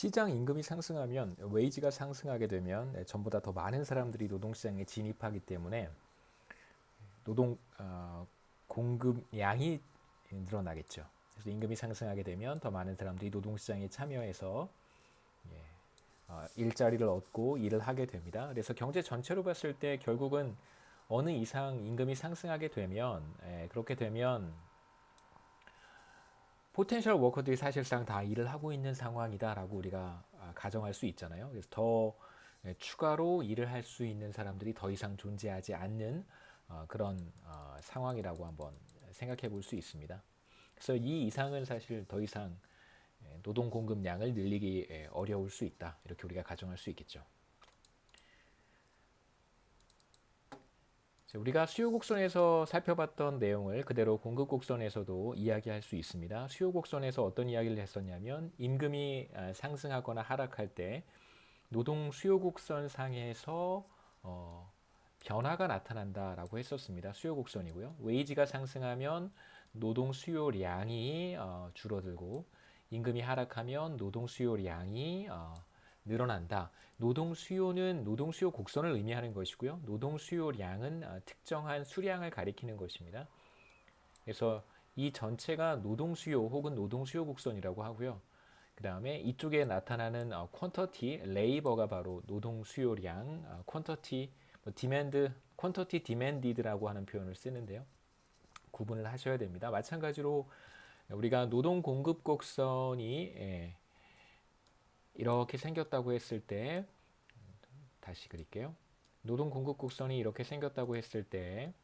시장 임금이 상승하면 웨이지가 상승하게 되면 전보다 더 많은 사람들이 노동시장에 진입하기 때문에 노동 공급량이 늘어나겠죠. 그래서 임금이 상승하게 되면 더 많은 사람들이 노동시장에 참여해서 일자리를 얻고 일을 하게 됩니다. 그래서 경제 전체로 봤을 때 결국은 어느 이상 임금이 상승하게 되면 그렇게 되면 포텐셜 워커들이 사실상 다 일을 하고 있는 상황이다라고 우리가 가정할 수 있잖아요. 그래서 더 추가로 일을 할 수 있는 사람들이 더 이상 존재하지 않는 그런 상황이라고 한번 생각해 볼 수 있습니다. 그래서 이 이상은 사실 더 이상 노동 공급량을 늘리기 어려울 수 있다. 이렇게 우리가 가정할 수 있겠죠. 우리가 수요 곡선에서 살펴봤던 내용을 그대로 공급 곡선에서도 이야기할 수 있습니다. 수요 곡선에서 어떤 이야기를 했었냐면 임금이 상승하거나 하락할 때 노동 수요 곡선 상에서 변화가 나타난다라고 했었습니다. 수요 곡선이고요. 웨이지가 상승하면 노동 수요량이 줄어들고 임금이 하락하면 노동 수요량이 늘어난다. 노동 수요는 노동 수요 곡선을 의미하는 것이고요. 노동 수요량은 특정한 수량을 가리키는 것입니다. 그래서 이 전체가 노동 수요 혹은 노동 수요 곡선이라고 하고요. 그 다음에 이쪽에 나타나는 퀀터티, 레이버가 바로 노동 수요량, 퀀터티, 디맨드, 퀀터티 디맨디드라고 하는 표현을 쓰는데요. 구분을 하셔야 됩니다. 마찬가지로 우리가 노동 공급 곡선이 이렇게 생겼다고 했을 때 다시 그릴게요. 노동 공급 곡선이 이렇게 생겼다고 했을 때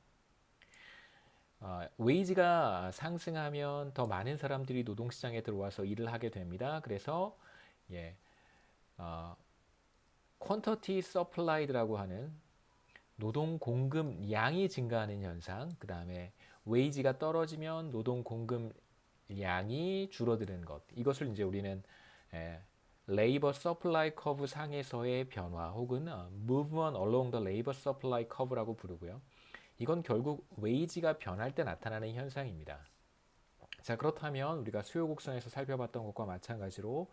웨이지가 상승하면 더 많은 사람들이 노동시장에 들어와서 일을 하게 됩니다. 그래서 퀀터티 서플라이드라고 하는 노동 공급량이 증가하는 현상, 그 다음에 웨이지가 떨어지면 노동 공급량이 줄어드는 것. 이것을 이제 우리는 레이버 서플라이 커브 상에서의 변화 혹은 movement along the labor supply curve라고 부르고요. 이건 결국 웨이지가 변할 때 나타나는 현상입니다. 자, 그렇다면 우리가 수요 곡선에서 살펴봤던 것과 마찬가지로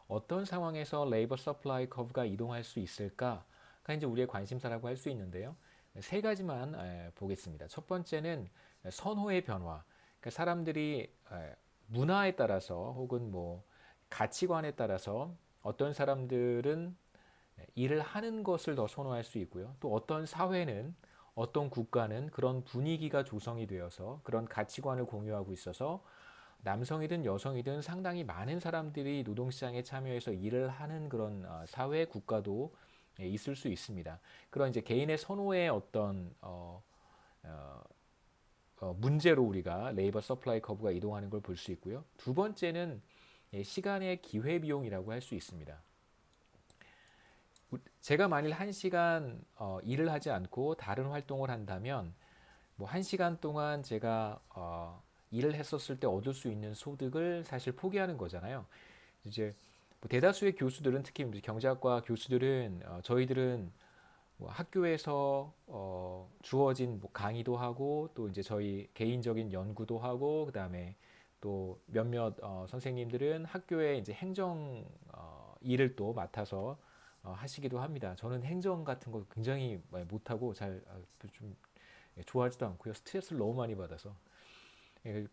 어떤 상황에서 레이버 서플라이 커브가 이동할 수 있을까가 이제 우리의 관심사라고 할 수 있는데요. 세 가지만 보겠습니다. 첫 번째는 선호의 변화. 그러니까 사람들이 문화에 따라서 혹은 뭐 가치관에 따라서 어떤 사람들은 일을 하는 것을 더 선호할 수 있고요. 또 어떤 사회는 어떤 국가는 그런 분위기가 조성이 되어서 그런 가치관을 공유하고 있어서 남성이든 여성이든 상당히 많은 사람들이 노동시장에 참여해서 일을 하는 그런 사회 국가도 있을 수 있습니다. 그런 이제 개인의 선호의 어떤 문제로 우리가 레이버 서플라이 커브가 이동하는 걸 볼 수 있고요. 두 번째는 시간의 기회 비용이라고 할 수 있습니다. 제가 만일 1시간 일을 하지 않고 다른 활동을 한다면 뭐 1시간 동안 제가 일을 했었을 때 얻을 수 있는 소득을 사실 포기하는 거잖아요. 이제 뭐 대다수의 교수들은 특히 경제학과 교수들은 저희들은 뭐 학교에서 주어진 뭐 강의도 하고 또 이제 저희 개인적인 연구도 하고 그다음에 또 몇몇 선생님들은 학교에 이제 행정 일을 또 맡아서 하시기도 합니다. 저는 행정 같은 거 굉장히 못하고 잘 좀 좋아하지도 않고요. 스트레스를 너무 많이 받아서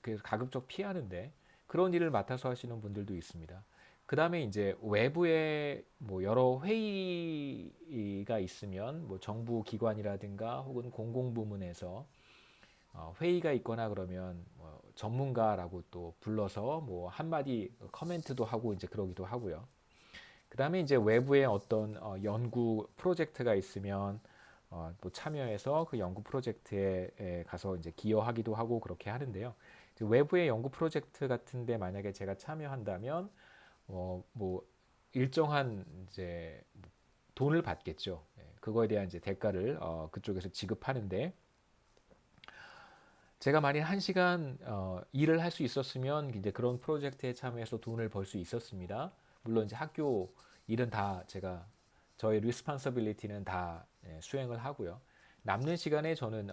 그래서 가급적 피하는데 그런 일을 맡아서 하시는 분들도 있습니다. 그 다음에 이제 외부에 뭐 여러 회의가 있으면 뭐 정부 기관이라든가 혹은 공공부문에서 회의가 있거나 그러면 뭐 전문가라고 또 불러서 뭐 한마디 커멘트도 하고 이제 그러기도 하고요. 그 다음에 이제 외부에 어떤 연구 프로젝트가 있으면 또 참여해서 그 연구 프로젝트에 가서 이제 기여하기도 하고 그렇게 하는데요. 외부의 연구 프로젝트 같은데 만약에 제가 참여한다면 뭐 일정한 이제 돈을 받겠죠. 그거에 대한 이제 대가를 그쪽에서 지급하는데 제가 만일 1시간 일을 할 수 있었으면 이제 그런 프로젝트에 참여해서 돈을 벌 수 있었습니다. 물론 이제 학교 일은 다 제가 저의 리스폰서빌리티는 다 수행을 하고요. 남는 시간에 저는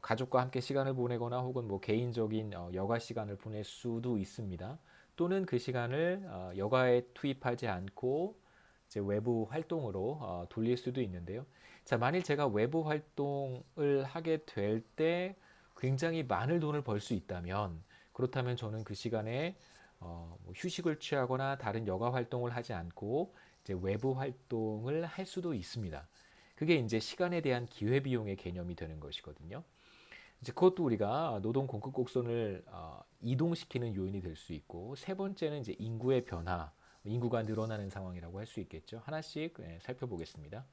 가족과 함께 시간을 보내거나 혹은 뭐 개인적인 여가 시간을 보낼 수도 있습니다. 또는 그 시간을 여가에 투입하지 않고 이제 외부 활동으로 돌릴 수도 있는데요. 자, 만일 제가 외부 활동을 하게 될 때 굉장히 많은 돈을 벌 수 있다면, 그렇다면 저는 그 시간에 뭐 휴식을 취하거나 다른 여가 활동을 하지 않고 이제 외부 활동을 할 수도 있습니다. 그게 이제 시간에 대한 기회비용의 개념이 되는 것이거든요. 이제 그것도 우리가 노동 공급 곡선을 이동시키는 요인이 될 수 있고, 세 번째는 이제 인구의 변화, 인구가 늘어나는 상황이라고 할 수 있겠죠. 하나씩 살펴보겠습니다.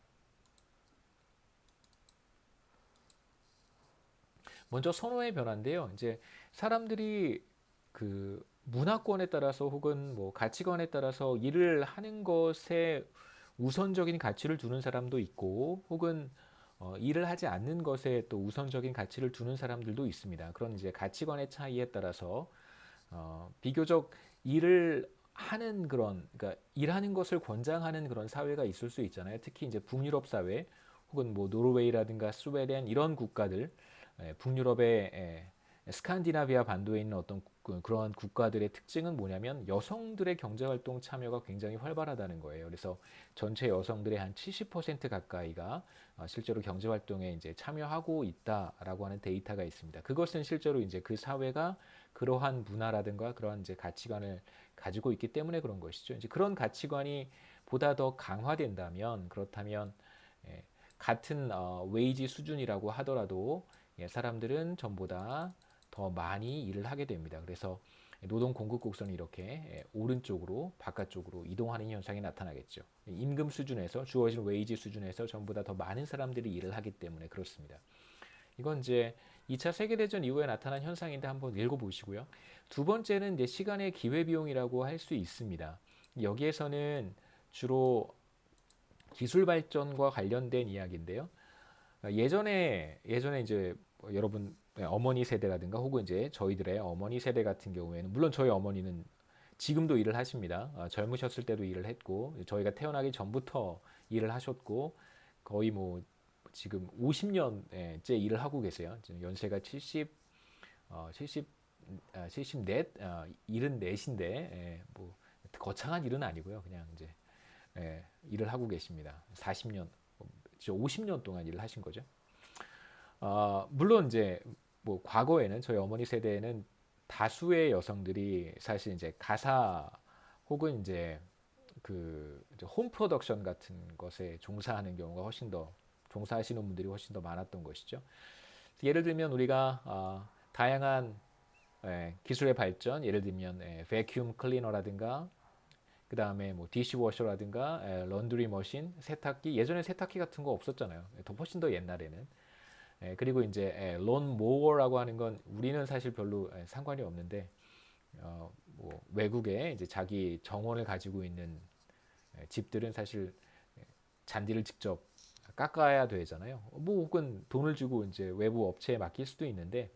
먼저 선호의 변화인데요. 이제 사람들이 그 문화권에 따라서 혹은 뭐 가치관에 따라서 일을 하는 것에 우선적인 가치를 두는 사람도 있고, 혹은 일을 하지 않는 것에 또 우선적인 가치를 두는 사람들도 있습니다. 그런 이제 가치관의 차이에 따라서 비교적 일을 하는 그런, 그러니까 일하는 것을 권장하는 그런 사회가 있을 수 있잖아요. 특히 이제 북유럽 사회 혹은 뭐 노르웨이라든가 스웨덴 이런 국가들, 북유럽의 스칸디나비아 반도에 있는 어떤 그런 국가들의 특징은 뭐냐면 여성들의 경제활동 참여가 굉장히 활발하다는 거예요. 그래서 전체 여성들의 한 70% 가까이가 실제로 경제활동에 이제 참여하고 있다라고 하는 데이터가 있습니다. 그것은 실제로 이제 그 사회가 그러한 문화라든가 그러한 이제 가치관을 가지고 있기 때문에 그런 것이죠. 이제 그런 가치관이 보다 더 강화된다면, 그렇다면 같은 웨이지 수준이라고 하더라도 사람들은 전보다 더 많이 일을 하게 됩니다. 그래서 노동 공급 곡선이 이렇게 오른쪽으로 바깥쪽으로 이동하는 현상이 나타나겠죠. 임금 수준에서 주어진 웨이지 수준에서 전보다 더 많은 사람들이 일을 하기 때문에 그렇습니다. 이건 이제 2차 세계대전 이후에 나타난 현상인데 한번 읽어보시고요. 두 번째는 이제 시간의 기회비용이라고 할 수 있습니다. 여기에서는 주로 기술 발전과 관련된 이야기인데요. 예전에 이제 여러분 어머니 세대라든가 혹은 이제 저희들의 어머니 세대 같은 경우에는, 물론 저희 어머니는 지금도 일을 하십니다. 젊으셨을 때도 일을 했고 저희가 태어나기 전부터 일을 하셨고 거의 뭐 지금 50년째 일을 하고 계세요. 지금 연세가 70, 70, 74, 74인데 뭐 거창한 일은 아니고요. 그냥 이제 일을 하고 계십니다. 40년, 50년 동안 일을 하신 거죠. 물론 이제 뭐 과거에는 저희 어머니 세대에는 다수의 여성들이 사실 이제 가사 혹은 이제 그 홈 프로덕션 같은 것에 종사하는 경우가 훨씬 더 종사하시는 분들이 훨씬 더 많았던 것이죠. 예를 들면 우리가 다양한 기술의 발전, 예를 들면 베큐um 클리너라든가 그 다음에 뭐 디시워셔라든가 런드리 머신, 세탁기, 예전에 세탁기 같은 거 없었잖아요. 더 훨씬 더 옛날에는. 그리고 이제 론 모어라고 하는 건 우리는 사실 별로 상관이 없는데 뭐 외국에 이제 자기 정원을 가지고 있는 집들은 사실 잔디를 직접 깎아야 되잖아요. 뭐 혹은 돈을 주고 이제 외부 업체에 맡길 수도 있는데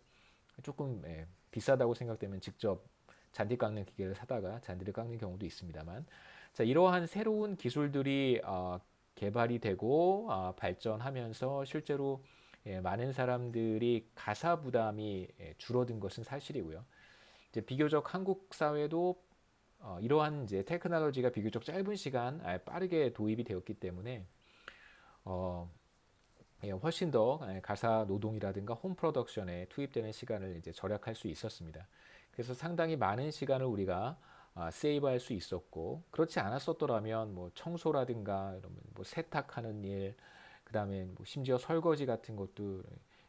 조금 비싸다고 생각되면 직접 잔디 깎는 기계를 사다가 잔디를 깎는 경우도 있습니다만, 자, 이러한 새로운 기술들이 개발이 되고 발전하면서 실제로 많은 사람들이 가사 부담이 줄어든 것은 사실이고요. 이제 비교적 한국 사회도 이러한 이제 테크놀로지가 비교적 짧은 시간 빠르게 도입이 되었기 때문에 어, 훨씬 더 가사 노동이라든가 홈 프로덕션에 투입되는 시간을 이제 절약할 수 있었습니다. 그래서 상당히 많은 시간을 우리가 세이브할 수 있었고, 그렇지 않았었더라면 뭐 청소라든가 뭐 세탁하는 일, 그다음에 뭐 심지어 설거지 같은 것도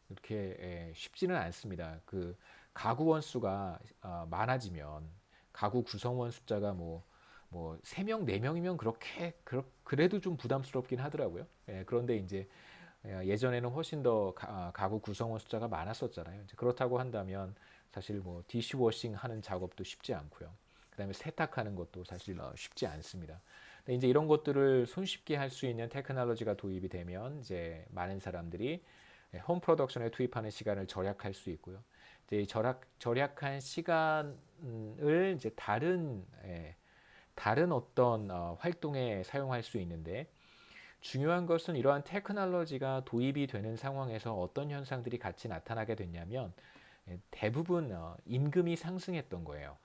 이렇게 쉽지는 않습니다. 그 가구 원수가 많아지면 가구 구성원 숫자가 뭐 3명, 4명이면 그래도 좀 부담스럽긴 하더라고요. 그런데 이제 예전에는 훨씬 더 가구 구성원 숫자가 많았었잖아요. 이제 그렇다고 한다면 사실 뭐 디시워싱 하는 작업도 쉽지 않고요. 그다음에 세탁하는 것도 사실 쉽지 않습니다. 근데 이제 이런 것들을 손쉽게 할 수 있는 테크놀로지가 도입이 되면 이제 많은 사람들이 홈 프로덕션에 투입하는 시간을 절약할 수 있고요. 이제 절약한 시간을 이제 다른 어떤 활동에 사용할 수 있는데, 중요한 것은 이러한 테크놀로지가 도입이 되는 상황에서 어떤 현상들이 같이 나타나게 됐냐면 대부분 임금이 상승했던 거예요.